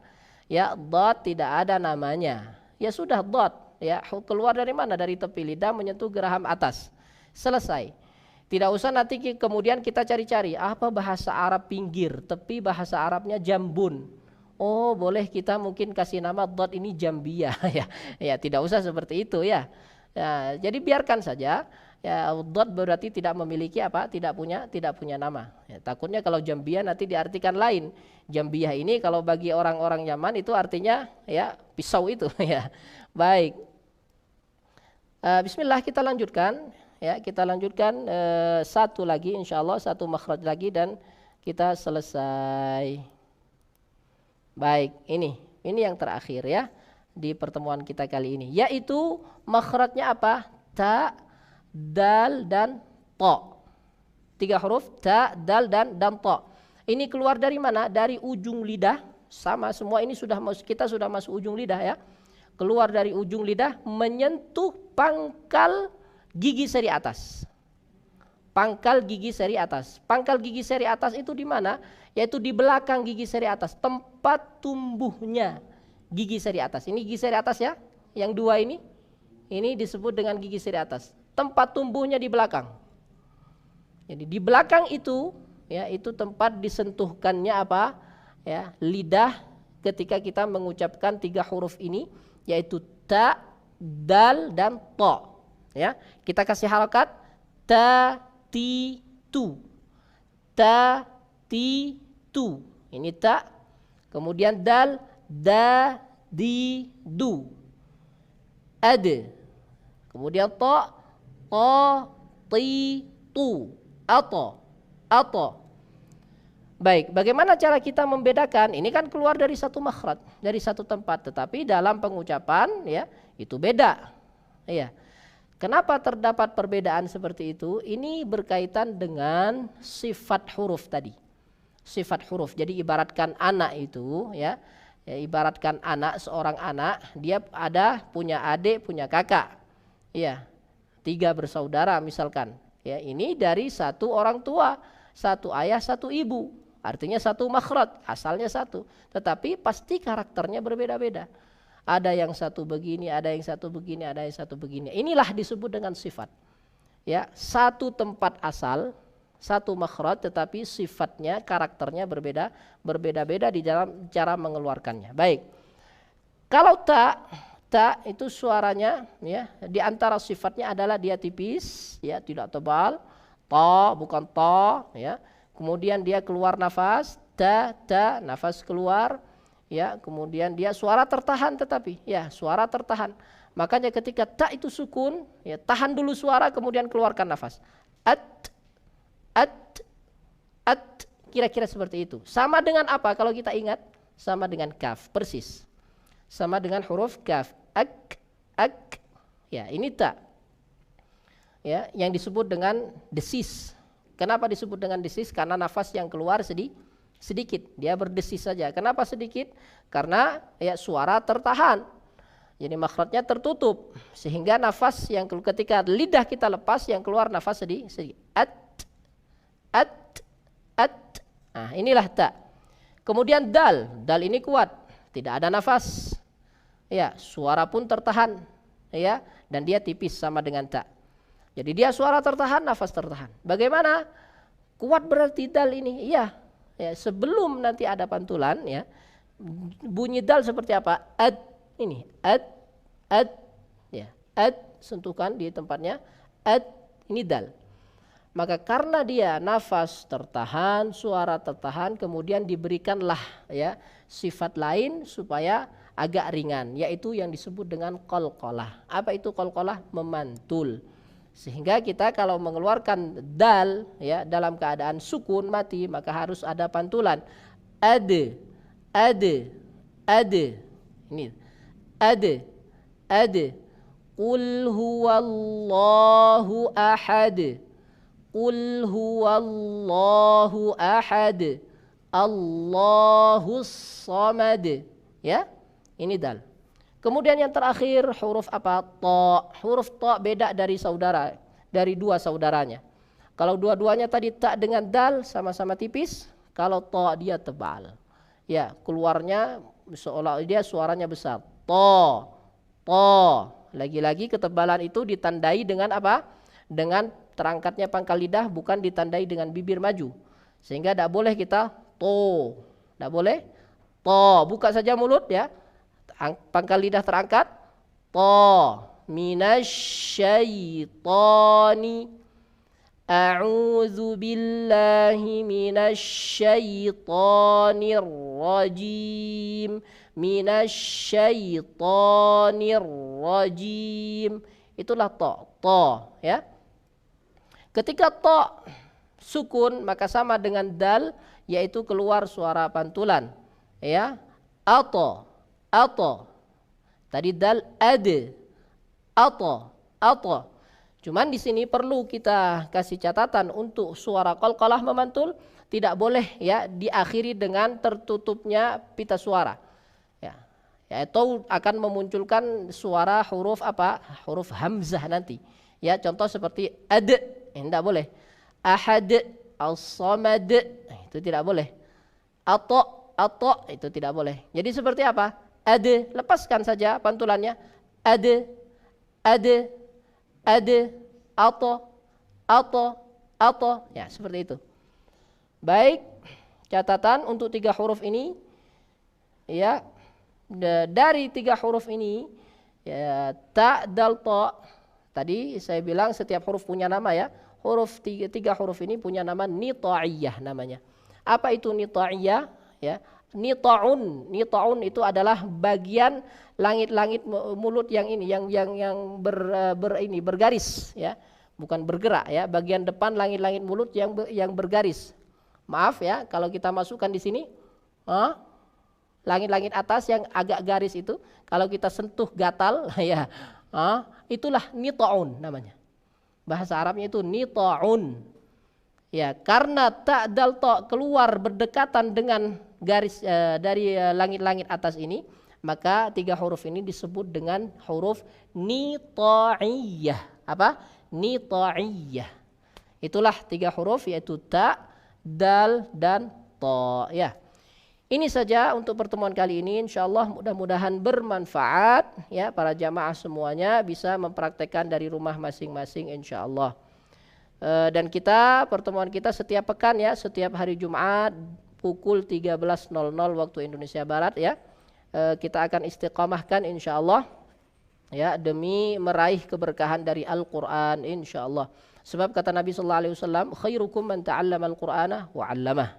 Ya, dot tidak ada namanya. Ya sudah dot ya, keluar dari mana? Dari tepi lidah menyentuh geraham atas. Selesai. Tidak usah nanti kemudian kita cari-cari apa bahasa Arab pinggir, tepi bahasa Arabnya jambun. Oh, boleh kita mungkin kasih nama dot ini jambiyah ya. Ya, tidak usah seperti itu ya. Ya, jadi biarkan saja. Ya, dot berarti tidak memiliki apa? Tidak punya nama. Ya, takutnya kalau jambiyah nanti diartikan lain. Jambiyah ini kalau bagi orang-orang Yaman itu artinya ya pisau itu ya. Baik. Bismillah kita lanjutkan. Ya, kita lanjutkan satu lagi insyaallah, satu makhraj lagi dan kita selesai. Baik, ini yang terakhir ya di pertemuan kita kali ini, yaitu makhrajnya apa? Ta, dal, dan to. 3 huruf ta, dal, dan to. Ini keluar dari mana? Dari ujung lidah. Sama semua ini kita sudah masuk ujung lidah ya. Keluar dari ujung lidah menyentuh pangkal gigi seri atas. Pangkal gigi seri atas. Pangkal gigi seri atas itu di mana? Yaitu di belakang gigi seri atas, tempat tumbuhnya gigi seri atas. Ini gigi seri atas ya, yang 2 ini disebut dengan gigi seri atas. Tempat tumbuhnya di belakang. Jadi di belakang itu, ya itu tempat disentuhkannya apa? Ya, lidah ketika kita mengucapkan 3 huruf ini, yaitu ta, dal, dan to. Ya, kita kasih harokat ta, ti, tu. Ta, ti, tu. Ini ta. Kemudian dal, da, du. Ad. Kemudian ta ti tu. Ato. Baik, bagaimana cara kita membedakan? Ini kan keluar dari satu makhraj, dari satu tempat, tetapi dalam pengucapan ya itu beda. Ya. Kenapa terdapat perbedaan seperti itu? Ini berkaitan dengan sifat huruf tadi. Sifat huruf. Jadi ibaratkan anak itu ya, ibaratkan anak, seorang anak, dia ada punya adik, punya kakak. Ya. 3 bersaudara misalkan. Ya, ini dari satu orang tua, satu ayah, satu ibu. Artinya satu makhraj, asalnya satu. Tetapi pasti karakternya berbeda-beda. Ada yang satu begini, ada yang satu begini, ada yang satu begini. Inilah disebut dengan sifat. Ya, satu tempat asal, satu makhraj, tetapi sifatnya, karakternya berbeda-beda di dalam cara mengeluarkannya. Baik. Kalau ta itu suaranya ya, di antara sifatnya adalah dia tipis, ya, tidak tebal. Ta bukan ta, ya. Kemudian dia keluar nafas, nafas keluar, ya. Kemudian dia suara tertahan, tetapi ya suara tertahan. Makanya ketika ta itu sukun, ya tahan dulu suara, kemudian keluarkan nafas. At, kira-kira seperti itu. Sama dengan apa kalau kita ingat? Sama dengan kaf, persis. Sama dengan huruf kaf. Ak. Ya, ini ta. Ya, yang disebut dengan desis. Kenapa disebut dengan desis? Karena nafas yang keluar sedikit, dia berdesis saja. Kenapa sedikit? Karena ya suara tertahan. Jadi makhrajnya tertutup sehingga nafas yang ketika lidah kita lepas yang keluar nafas sedikit. At. Nah, inilah ta. Kemudian dal ini kuat, tidak ada nafas. Ya, suara pun tertahan. Ya, dan dia tipis sama dengan ta. Jadi dia suara tertahan, nafas tertahan. Bagaimana? Kuat berarti dal ini. Iya. Ya, sebelum nanti ada pantulan ya. Bunyi dal seperti apa? Ad. Ini. Ad. Ya, ad sentuhkan di tempatnya. Ad. Ini dal. Maka karena dia nafas tertahan, suara tertahan, kemudian diberikanlah ya sifat lain supaya agak ringan, yaitu yang disebut dengan qalqalah. Apa itu qalqalah? Memantul. Sehingga kita kalau mengeluarkan dal ya dalam keadaan sukun mati maka harus ada pantulan. Ad. Ini. Ad. Qul huwallahu ahad. Qul huwallahu ahad. Allahus samad. Ya. Ini dal. Kemudian yang terakhir huruf apa? Ta. Huruf ta beda dari dua saudaranya. Kalau dua-duanya tadi ta dengan dal sama-sama tipis, kalau ta dia tebal. Ya, keluarnya seolah dia suaranya besar. Ta. Lagi-lagi ketebalan itu ditandai dengan apa? Dengan terangkatnya pangkal lidah, bukan ditandai dengan bibir maju. Sehingga tidak boleh kita to. Tidak boleh to. Buka saja mulut ya. Pangkal lidah terangkat. Ta minasyaitani. A'udzu billahi minasyaitonir rajim. Minasyaitonir rajim. Itulah ta. Ya. Ketika ta sukun maka sama dengan dal, yaitu keluar suara pantulan. Ya. Ato. Tadi dal ad. Ato. Cuman di sini perlu kita kasih catatan untuk suara qalqalah memantul tidak boleh ya diakhiri dengan tertutupnya pita suara. Ya. Yaitu akan memunculkan suara huruf apa? Huruf hamzah nanti. Ya, contoh seperti ad, tidak boleh. Ahad, as-samad, itu tidak boleh. Ato, itu tidak boleh. Jadi seperti apa? Ad, lepaskan saja pantulannya. Ad, ato. Ya, seperti itu. Baik, catatan untuk 3 huruf ini. Ya, dari 3 huruf ini, ya, ta, dal, ta. Tadi saya bilang setiap huruf punya nama ya. Huruf 3 huruf ini punya nama nita'iyah namanya. Apa itu nita'iyah? Ya, Nita'un itu adalah bagian langit-langit mulut yang ini, yang bergaris, ya, bukan bergerak, ya. Bagian depan langit-langit mulut yang bergaris. Maaf ya, kalau kita masukkan di sini, langit-langit atas yang agak garis itu, kalau kita sentuh gatal, ya, itulah nita'un namanya. Bahasa Arabnya itu nita'un. Ya, karena ta dal ta keluar berdekatan dengan garis dari langit-langit atas ini, maka 3 huruf ini disebut dengan huruf nita'iyah. Apa? Nita'iyah. Itulah 3 huruf, yaitu ta, dal, dan ta. Ya. Ini saja untuk pertemuan kali ini. Insyaallah mudah-mudahan bermanfaat, ya, para jamaah semuanya bisa mempraktekkan dari rumah masing-masing insyaallah. Dan pertemuan kita setiap pekan, ya, setiap hari Jumat pukul 13.00 waktu Indonesia Barat, ya. Kita akan istiqamahkan insyaallah, ya, demi meraih keberkahan dari Al-Qur'an insyaallah. Sebab kata Nabi sallallahu alaihi wasallam, khairukum man ta'allama al-Qur'ana wa 'allamah.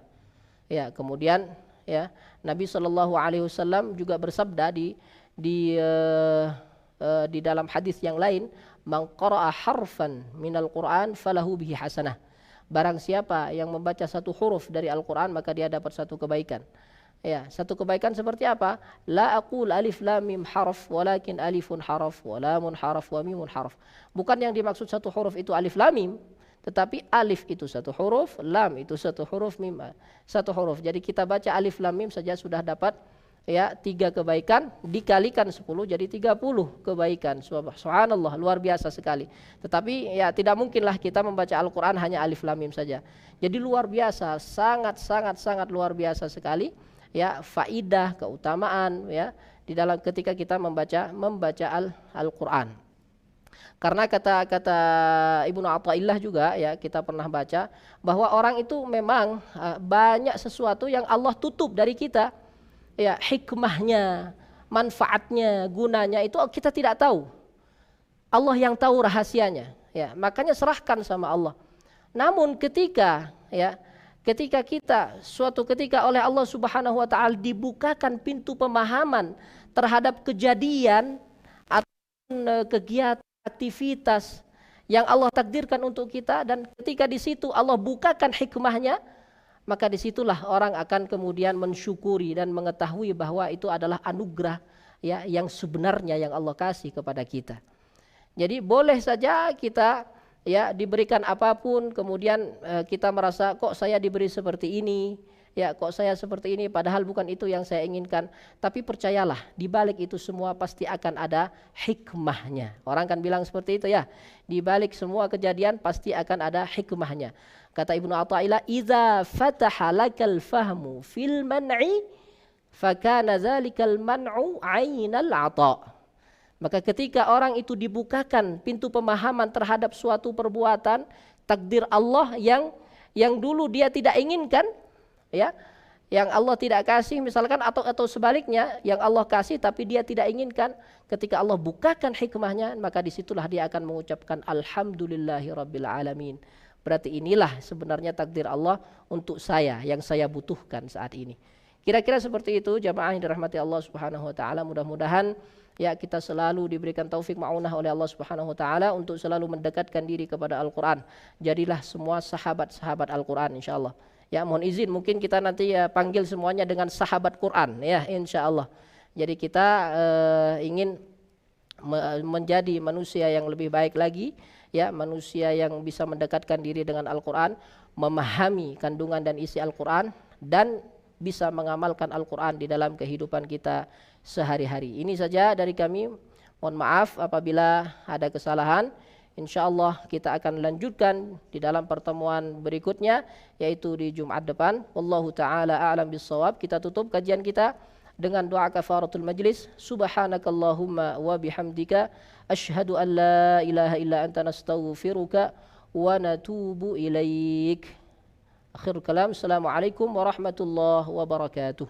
Ya, kemudian, ya, Nabi sallallahu alaihi wasallam juga bersabda di dalam hadis yang lain, man qara'a harfan minal Qur'an falahu bihi hasanah. Barang siapa yang membaca satu huruf dari Al-Qur'an maka dia dapat satu kebaikan. Ya, satu kebaikan seperti apa? La aqul alif lam mim harf walakin alifun harf wa lamun harf wa mimun harf. Bukan yang dimaksud satu huruf itu alif lam mim, tetapi alif itu satu huruf, lam itu satu huruf, mim satu huruf. Jadi kita baca alif lam mim saja sudah dapat, ya, 3 kebaikan, dikalikan 10 jadi 30 kebaikan. Subhanallah, luar biasa sekali. Tetapi ya tidak mungkinlah kita membaca Al-Qur'an hanya alif lam mim saja. Jadi luar biasa, sangat luar biasa sekali, ya, faidah, keutamaan, ya, di dalam ketika kita membaca Al-Qur'an. Karena kata Ibnu Athaillah juga, ya, kita pernah baca bahwa orang itu memang banyak sesuatu yang Allah tutup dari kita. Ya, hikmahnya, manfaatnya, gunanya itu kita tidak tahu. Allah yang tahu rahasianya, ya. Makanya serahkan sama Allah. Namun ketika kita suatu ketika oleh Allah Subhanahu wa taala dibukakan pintu pemahaman terhadap kejadian atau kegiatan aktivitas yang Allah takdirkan untuk kita, dan ketika di situ Allah bukakan hikmahnya, maka disitulah orang akan kemudian mensyukuri dan mengetahui bahwa itu adalah anugerah, ya, yang sebenarnya yang Allah kasih kepada kita. Jadi boleh saja kita, ya, diberikan apapun, kemudian kita merasa kok saya diberi seperti ini, ya, kok saya seperti ini, padahal bukan itu yang saya inginkan. Tapi percayalah, di balik itu semua pasti akan ada hikmahnya. Orang kan bilang seperti itu, ya, di balik semua kejadian pasti akan ada hikmahnya. Kata Ibnu Athaillah, "Idza fataha lakal fahmu fil man'i fakana dzalikal man'u 'ainal 'ata." Maka ketika orang itu dibukakan pintu pemahaman terhadap suatu perbuatan takdir Allah yang dulu dia tidak inginkan, ya, yang Allah tidak kasih misalkan, atau sebaliknya yang Allah kasih tapi dia tidak inginkan, ketika Allah bukakan hikmahnya maka disitulah dia akan mengucapkan alhamdulillahirabbil alamin. Berarti inilah sebenarnya takdir Allah untuk saya yang saya butuhkan saat ini. Kira-kira seperti itu jamaah yang dirahmati Allah Subhanahu wa taala. Mudah-mudahan, ya, kita selalu diberikan taufik ma'unah oleh Allah Subhanahu wa taala untuk selalu mendekatkan diri kepada Al-Qur'an. Jadilah semua sahabat-sahabat Al-Qur'an insyaallah. Ya, mohon izin mungkin kita nanti, ya, panggil semuanya dengan sahabat Quran, ya, insyaallah. Jadi kita ingin menjadi manusia yang lebih baik lagi, ya, manusia yang bisa mendekatkan diri dengan Al-Qur'an, memahami kandungan dan isi Al-Qur'an, dan bisa mengamalkan Al-Qur'an di dalam kehidupan kita sehari-hari. Ini saja dari kami. Mohon maaf apabila ada kesalahan. Insyaallah kita akan lanjutkan di dalam pertemuan berikutnya, yaitu di Jumat depan. Wallahu taala a'lam bissawab. Kita tutup kajian kita dengan doa kafaratul majlis. Subhanakallahumma wa bihamdika asyhadu an la ilaha illa anta nastaghfiruka wa natubu ilaik. Akhir kalam. Assalamualaikum warahmatullahi wabarakatuh.